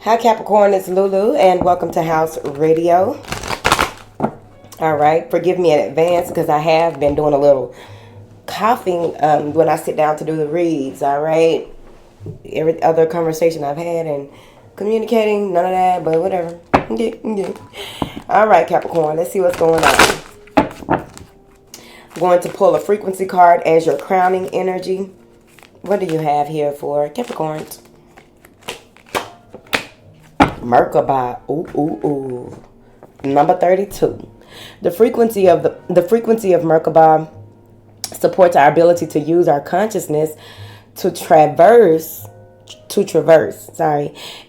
Hi Capricorn, it's Lulu and welcome to House Radio. Alright, forgive me in advance because I have been doing a little coughing when I sit down to do the reads, alright? Every other conversation I've had and communicating, none of that, but whatever. Okay. Alright Capricorn, let's see what's going on. I'm going to pull a frequency card as your crowning energy. What do you have here for Capricorns? Merkabah. Ooh. Number 32. The frequency of Merkabah supports our ability to use our consciousness to traverse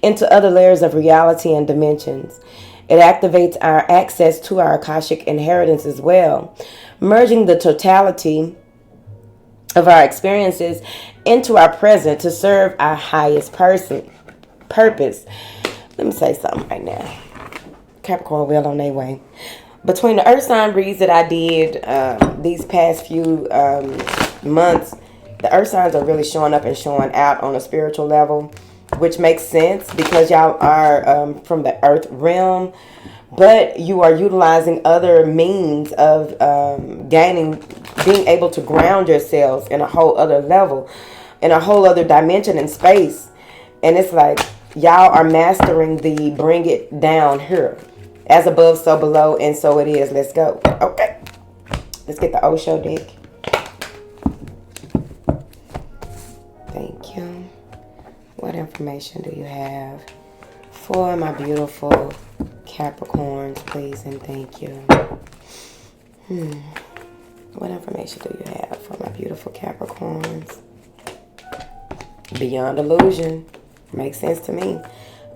into other layers of reality and dimensions. It activates our access to our Akashic inheritance as well, merging the totality of our experiences into our present to serve our highest purpose. Let me say something right now. Capricorn well on their way. Between the earth sign reads that I did these past few months, the earth signs are really showing up and showing out on a spiritual level, which makes sense because y'all are from the earth realm, but you are utilizing other means of being able to ground yourselves in a whole other level, in a whole other dimension and space. And it's like y'all are mastering the bring it down here. As above, so below, and so it is. Let's go. Okay. Let's get the Osho deck. Thank you. What information do you have for my beautiful Capricorns, please, and thank you. What information do you have for my beautiful Capricorns? Beyond illusion. Makes sense to me.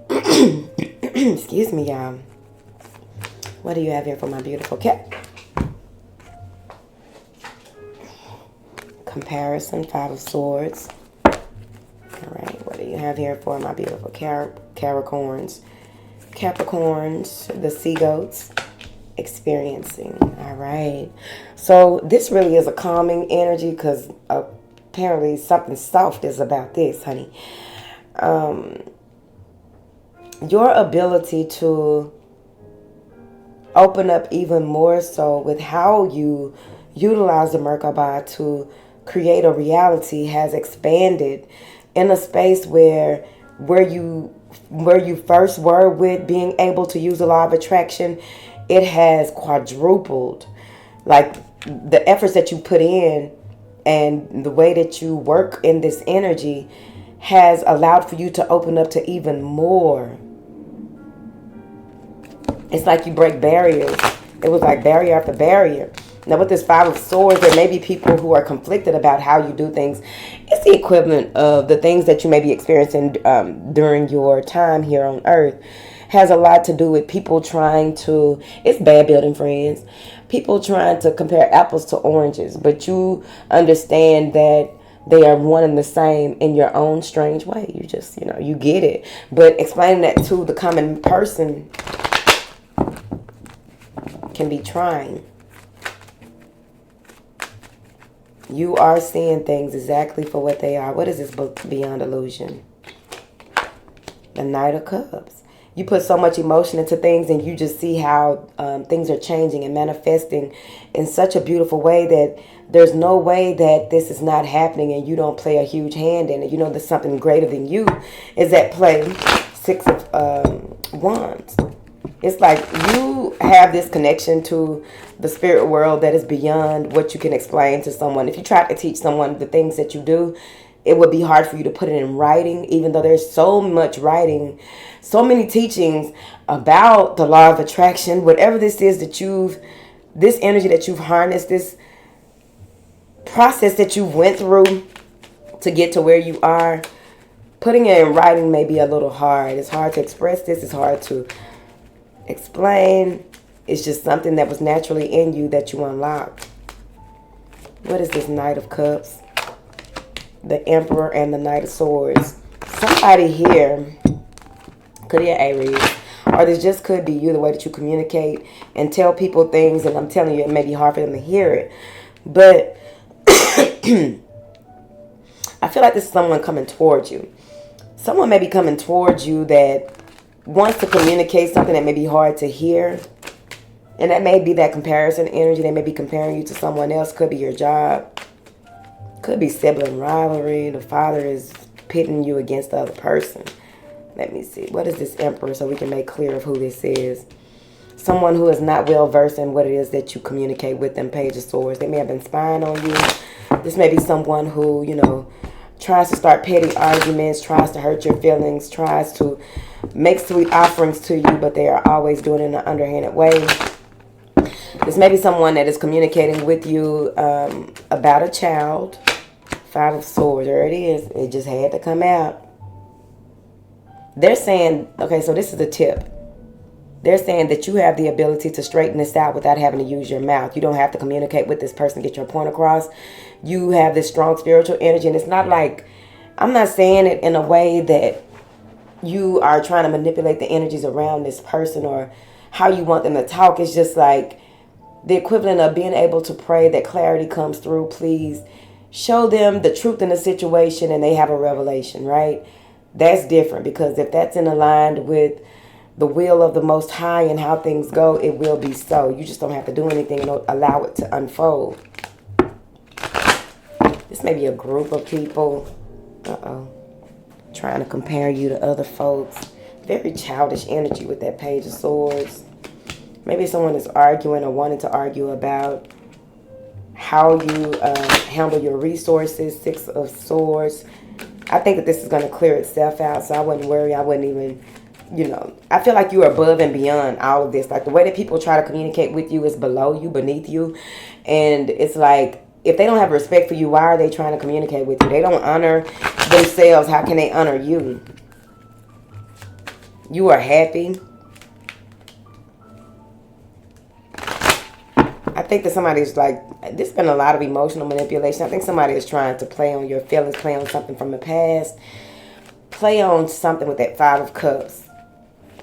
Excuse me, y'all. What do you have here for my beautiful Cap? Comparison, Five of Swords. All right, what do you have here for my beautiful Capricorns? Capricorns, the sea goats, experiencing. All right. So this really is a calming energy because apparently something soft is about this, honey. Your ability to open up even more so with how you utilize the Merkabah to create a reality has expanded in a space where you first were with being able to use the law of attraction, it has quadrupled. Like the efforts that you put in and the way that you work in this energy has allowed for you to open up to even more. It's like you break barriers. It was like barrier after barrier. Now with this Five of Swords, there may be people who are conflicted about how you do things. It's the equivalent of the things that you may be experiencing during your time here on Earth. Has a lot to do with people trying to, it's bad building friends. People trying to compare apples to oranges. But you understand that they are one and the same in your own strange way. You just, you get it. But explaining that to the common person can be trying. You are seeing things exactly for what they are. What is this book, Beyond Illusion? The Knight of Cups. You put so much emotion into things and you just see how things are changing and manifesting in such a beautiful way that there's no way that this is not happening and you don't play a huge hand in it. You know there's something greater than you is at play. Six of Wands. It's like you have this connection to the spirit world that is beyond what you can explain to someone. If you try to teach someone the things that you do, it would be hard for you to put it in writing, even though there's so much writing, so many teachings about the law of attraction, whatever this is that this energy that you've harnessed, this process that you went through to get to where you are, putting it in writing may be a little hard. It's hard to express this. It's hard to explain. It's just something that was naturally in you that you unlocked. What is this Knight of Cups? The Emperor and the Knight of Swords. Somebody here could be an Aries, or this just could be you, the way that you communicate and tell people things, and I'm telling you it may be hard for them to hear it, but I feel like this is someone coming towards you. Someone may be coming towards you that wants to communicate something that may be hard to hear. And that may be that comparison energy. They may be comparing you to someone else. Could be your job. Could be sibling rivalry. The father is pitting you against the other person. Let me see. What is this Emperor, so we can make clear of who this is? Someone who is not well versed in what it is that you communicate with them. Page of Swords. They may have been spying on you. This may be someone who, you know, tries to start petty arguments, tries to hurt your feelings, tries to make sweet offerings to you, but they are always doing it in an underhanded way. This may be someone that is communicating with you about a child. Five of Swords. There it is. It just had to come out. They're saying, okay, so this is the tip. They're saying that you have the ability to straighten this out without having to use your mouth. You don't have to communicate with this person, get your point across. You have this strong spiritual energy. And it's not like, I'm not saying it in a way that you are trying to manipulate the energies around this person or how you want them to talk. It's just like the equivalent of being able to pray that clarity comes through. Please show them the truth in the situation and they have a revelation, right? That's different, because if that's in aligned with the will of the Most High and how things go, it will be so. You just don't have to do anything and allow it to unfold. This may be a group of people. Trying to compare you to other folks. Very childish energy with that Page of Swords. Maybe someone is arguing or wanting to argue about how you handle your resources. Six of Swords. I think that this is going to clear itself out, so I wouldn't worry. I wouldn't even, you know, I feel like you are above and beyond all of this. Like, the way that people try to communicate with you is below you, beneath you. And it's like, if they don't have respect for you, why are they trying to communicate with you? They don't honor themselves. How can they honor you? You are happy. I think that somebody is like, there's been a lot of emotional manipulation. I think somebody is trying to play on your feelings, play on something from the past, play on something with that Five of Cups.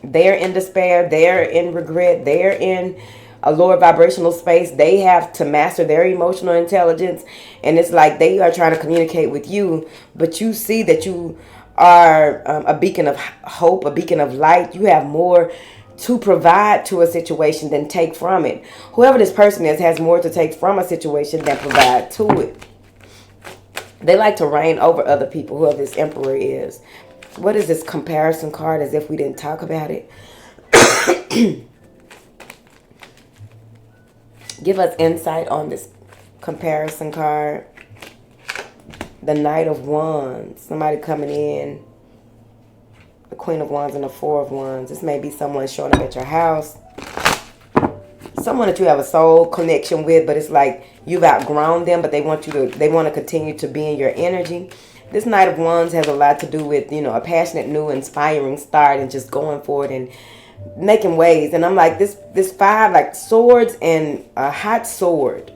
They're in despair. They're in regret. They're in a lower vibrational space. They have to master their emotional intelligence. And it's like they are trying to communicate with you, but you see that you are a beacon of hope, a beacon of light. You have more to provide to a situation than take from it. Whoever this person is has more to take from a situation than provide to it. They like to reign over other people, whoever this Emperor is. What is this comparison card, as if we didn't talk about it? Give us insight on this comparison card. The Knight of Wands. Somebody coming in. The Queen of Wands and the Four of Wands. This may be someone showing up at your house. Someone that you have a soul connection with, but it's like you've outgrown them, but they want to continue to be in your energy. This Knight of Wands has a lot to do with, you know, a passionate, new, inspiring start and just going forward and making waves. And I'm like, this five, like swords and a hot sword,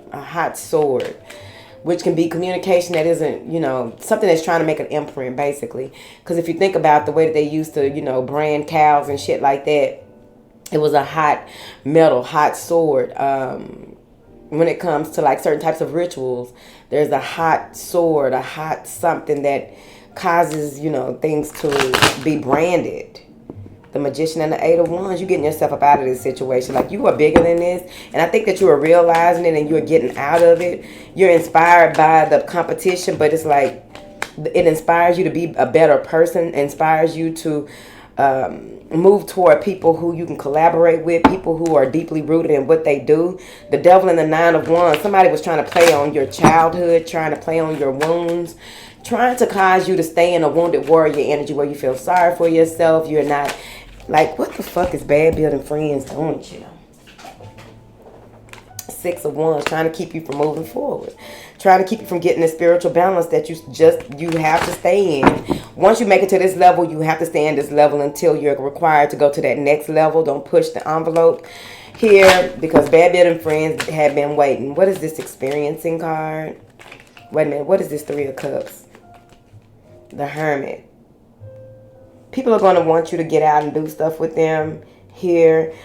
which can be communication that isn't, you know, something that's trying to make an imprint, basically. Because if you think about the way that they used to, you know, brand cows and shit like that, it was a hot metal, hot sword. When it comes to like certain types of rituals, there's a hot sword, a hot something that causes, you know, things to be branded. The Magician and the Eight of Wands, you're getting yourself up out of this situation. Like, you are bigger than this. And I think that you are realizing it and you're getting out of it. You're inspired by the competition, but it's like it inspires you to be a better person, inspires you to move toward people who you can collaborate with, people who are deeply rooted in what they do. The Devil and the Nine of Wands, somebody was trying to play on your childhood, trying to play on your wounds, trying to cause you to stay in a wounded warrior energy where you feel sorry for yourself. You're not like, what the fuck is bad building friends doing to you? Six of Wands, trying to keep you from moving forward, trying to keep you from getting the spiritual balance that you have to stay in. Once you make it to this level, you have to stay in this level until you're required to go to that next level. Don't push the envelope here, because bad building friends have been waiting. What is this experiencing card? Wait a minute, what is this Three of Cups? The Hermit. People are going to want you to get out and do stuff with them here.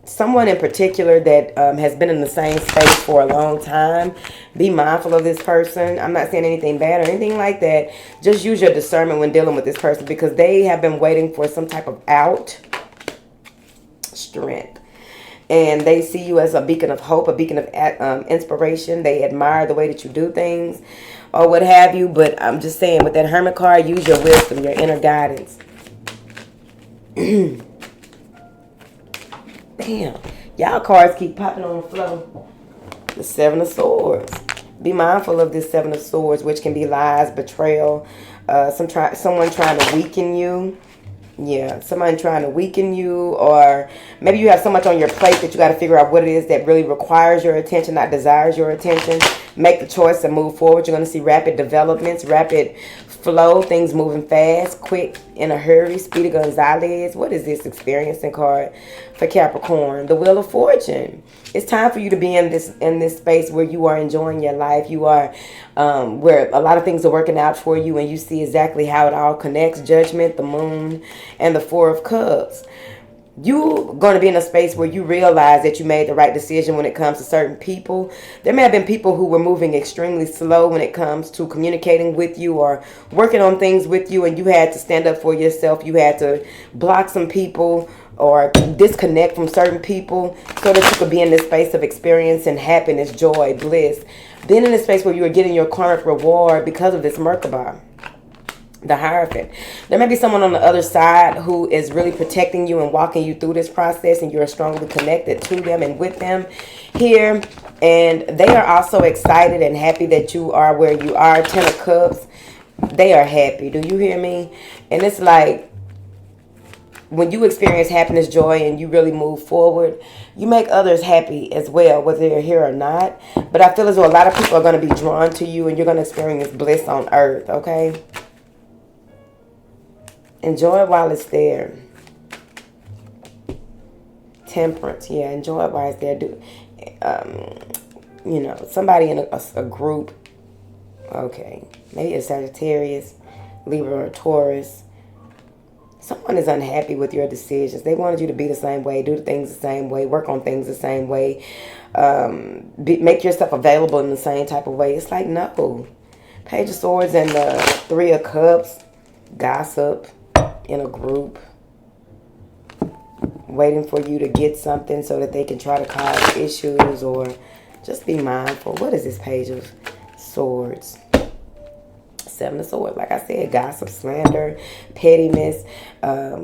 someone in particular that has been in the same space for a long time. Be mindful of this person. I'm not saying anything bad or anything like that. Just use your discernment when dealing with this person, because they have been waiting for some type of strength. And they see you as a beacon of hope, a beacon of inspiration. They admire the way that you do things or what have you. But I'm just saying, with that Hermit card, use your wisdom, your inner guidance. Damn. Y'all cards keep popping on the floor. The Seven of Swords. Be mindful of this Seven of Swords, which can be lies, betrayal, someone trying to weaken you. Yeah, someone trying to weaken you, or maybe you have so much on your plate that you got to figure out what it is that really requires your attention, not desires your attention. Make the choice and move forward. You're going to see rapid developments, rapid flow, things moving fast, quick, in a hurry, Speedy Gonzalez. What is this experiencing card for Capricorn? The Wheel of Fortune. It's time for you to be in this space where you are enjoying your life. You are where a lot of things are working out for you, and you see exactly how it all connects. Judgment, the Moon, and the Four of Cups. You're going to be in a space where you realize that you made the right decision when it comes to certain people. There may have been people who were moving extremely slow when it comes to communicating with you or working on things with you, and you had to stand up for yourself. You had to block some people or disconnect from certain people so that you could be in this space of experience and happiness, joy, bliss. Being in this space where you are getting your karmic reward because of this Merkabah. The Hierophant. There may be someone on the other side who is really protecting you and walking you through this process, and you're strongly connected to them and with them here. And they are also excited and happy that you are where you are. Ten of Cups. They are happy. Do you hear me? And it's like, when you experience happiness, joy, and you really move forward, you make others happy as well, whether they're here or not. But I feel as though a lot of people are going to be drawn to you, and you're going to experience bliss on earth, okay? Enjoy it while it's there. Temperance. Yeah, enjoy it while it's there. You know, somebody in a group. Okay. Maybe a Sagittarius, Libra, or Taurus. Someone is unhappy with your decisions. They wanted you to be the same way, do things the same way, work on things the same way, make yourself available in the same type of way. It's like, no. Page of Swords and the Three of Cups. Gossip. In a group, waiting for you to get something so that they can try to cause issues, or just be mindful. What is this Page of Swords? Seven of Swords. Like I said, gossip, slander, pettiness,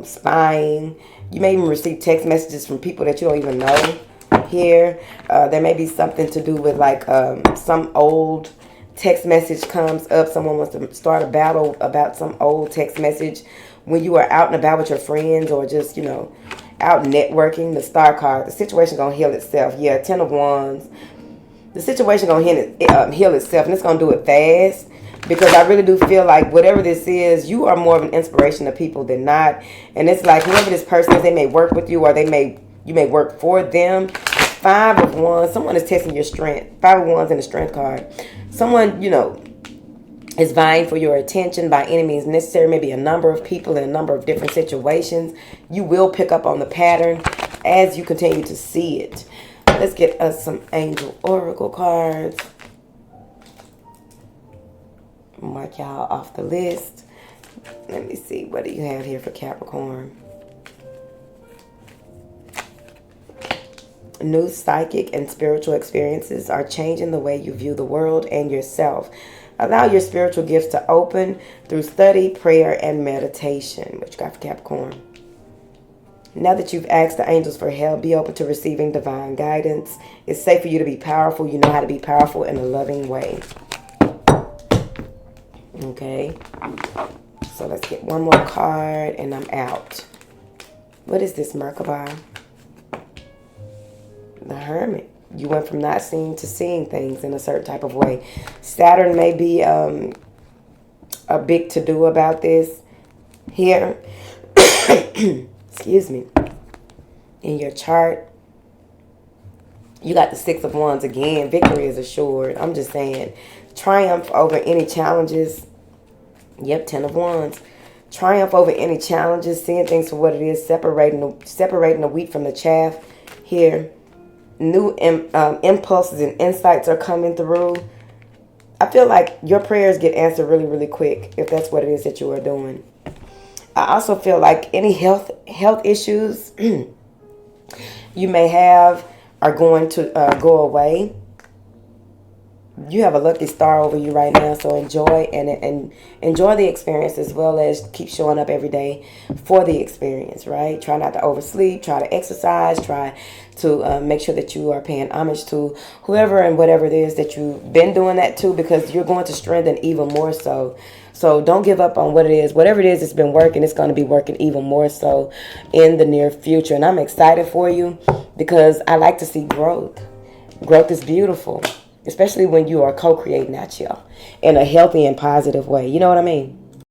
spying. You may even receive text messages from people that you don't even know here. There may be something to do with like some old text message comes up. Someone wants to start a battle about some old text message when you are out and about with your friends, or just, you know, out networking. The Star card. The situation gonna heal itself. Yeah, Ten of Wands. The situation gonna heal itself, and it's gonna do it fast, because I really do feel like whatever this is, you are more of an inspiration to people than not. And it's like, whoever this person is, they may work with you, or you may work for them. Five of Wands. Someone is testing your strength. Five of Wands and the Strength card. Someone, you know, is vying for your attention by any means necessary. Maybe a number of people in a number of different situations. You will pick up on the pattern as you continue to see it. Let's get us some Angel Oracle cards. Mark y'all off the list. Let me see. What do you have here for Capricorn? New psychic and spiritual experiences are changing the way you view the world and yourself. Allow your spiritual gifts to open through study, prayer, and meditation. What you got for Capricorn? Now that you've asked the angels for help, be open to receiving divine guidance. It's safe for you to be powerful. You know how to be powerful in a loving way. Okay. So let's get one more card and I'm out. What is this, Merkabah? The Hermit. You went from not seeing to seeing things in a certain type of way. Saturn may be a big to-do about this here. Excuse me. In your chart, you got the Six of Wands again. Victory is assured. I'm just saying. Triumph over any challenges. Yep, Ten of Wands. Triumph over any challenges. Seeing things for what it is. Separating the wheat from the chaff. here. New impulses and insights are coming through. I feel like your prayers get answered really, really quick if that's what it is that you are doing. I also feel like any health issues you may have are going to go away. You have a lucky star over you right now, so enjoy and enjoy the experience, as well as keep showing up every day for the experience, right? Try not to oversleep, try to exercise, try to make sure that you are paying homage to whoever and whatever it is that you've been doing that to, because you're going to strengthen even more so. So don't give up on what it is. Whatever it is that's been working, it's going to be working even more so in the near future. And I'm excited for you because I like to see growth. Growth is beautiful, especially when you are co-creating that, y'all, in a healthy and positive way. You know what I mean?